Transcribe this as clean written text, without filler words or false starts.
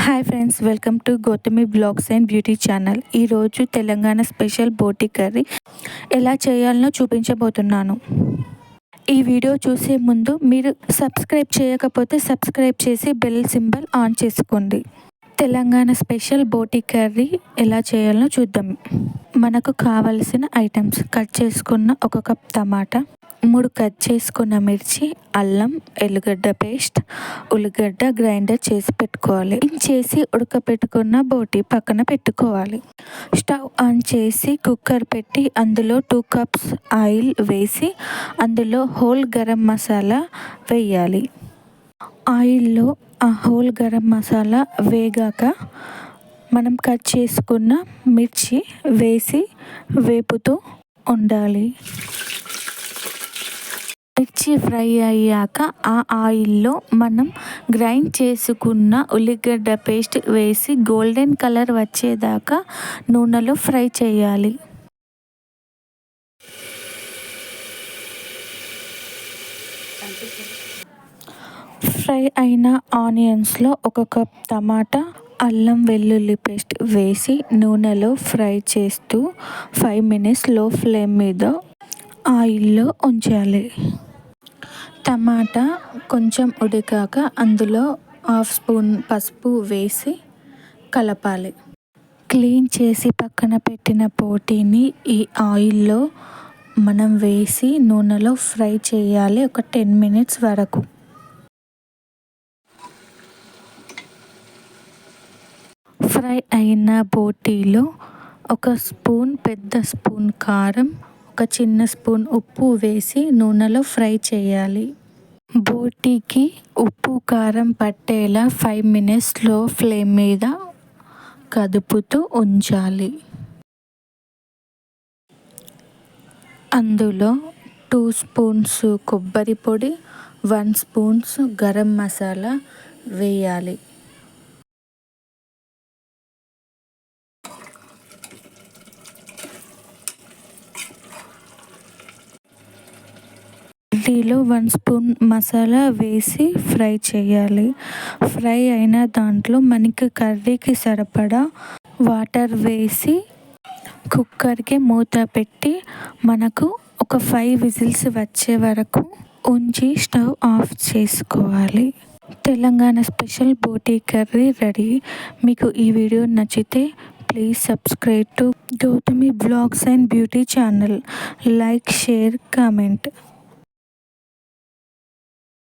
Hi friends, welcome to Gautami blogs and beauty channel. ఈరోజు Telangana special బోటి curry ఎలా చేయాలనో చూపించబోతున్నాను. ఈ వీడియో చూసే ముందు మీరు సబ్స్క్రైబ్ చేయకపోతే సబ్స్క్రైబ్ చేసి బెల్ సింబల్ ఆన్ చేసుకోండి. తెలంగాణ స్పెషల్ బోటి కర్రీ ఎలా చేయాలో చూద్దాం. మనకు కావలసిన ఐటమ్స్: కట్ చేసుకున్న 1 కప్ టమాటా, 3 కట్ చేసుకున్న మిర్చి, అల్లం, ఎల్లిగడ్డ పేస్ట్, ఉల్లిగడ్డ గ్రైండర్ చేసి పెట్టుకోవాలి. చేసి ఉడకపెట్టుకున్న బోటి పక్కన పెట్టుకోవాలి. స్టవ్ ఆన్ చేసి కుక్కర్ పెట్టి అందులో 2 కప్స్ ఆయిల్ వేసి అందులో హోల్ గరం మసాలా వేయాలి. ఆయిల్లో ఆ హోల్ గరం మసాలా వేగాక మనం కట్ చేసుకున్న మిర్చి వేసి వేపుతూ ఉండాలి. మిర్చి ఫ్రై అయ్యాక ఆ ఆయిల్లో మనం గ్రైండ్ చేసుకున్న ఉల్లిగడ్డ పేస్ట్ వేసి గోల్డెన్ కలర్ వచ్చేదాకా నూనెలో ఫ్రై చేయాలి. ఫ్రై అయిన ఆనియన్స్లో 1 కప్ టమాటా, అల్లం వెల్లుల్లి పేస్ట్ వేసి నూనెలో ఫ్రై చేస్తూ 5 మినిట్స్ లో ఫ్లేమ్ మీద ఆయిల్లో ఉంచాలి. టమాటా కొంచెం ఉడికాక అందులో 1/2 స్పూన్ పసుపు వేసి కలపాలి. క్లీన్ చేసి పక్కన పెట్టిన బోటీని ఈ ఆయిల్లో మనం వేసి నూనెలో ఫ్రై చేయాలి ఒక 10 మినిట్స్ వరకు. ఫ్రై అయిన బోటీలో 1 పెద్ద స్పూన్ కారం, 1 చిన్న స్పూన్ ఉప్పు వేసి నూనెలో ఫ్రై చేయాలి. బోటీకి ఉప్పు కారం పట్టేలా 5 మినిట్స్ లో ఫ్లేమ్ మీద కదుపుతూ ఉంచాలి. అందులో 2 స్పూన్స్ కొబ్బరి పొడి, 1 స్పూన్ గరం మసాలా వేయాలి. బోటీలో 1 స్పూన్ మసాలా వేసి ఫ్రై చేయాలి. ఫ్రై అయిన దాంట్లో మనకి కర్రీకి సరిపడా వాటర్ వేసి కుక్కర్కి మూత పెట్టి మనకు ఒక 5 విజిల్స్ వచ్చే వరకు ఉంచి స్టవ్ ఆఫ్ చేసుకోవాలి. తెలంగాణ స్పెషల్ బోటీ కర్రీ రెడీ. మీకు ఈ వీడియో నచ్చితే please subscribe to Gautami blogs and beauty channel. Like, share, comment.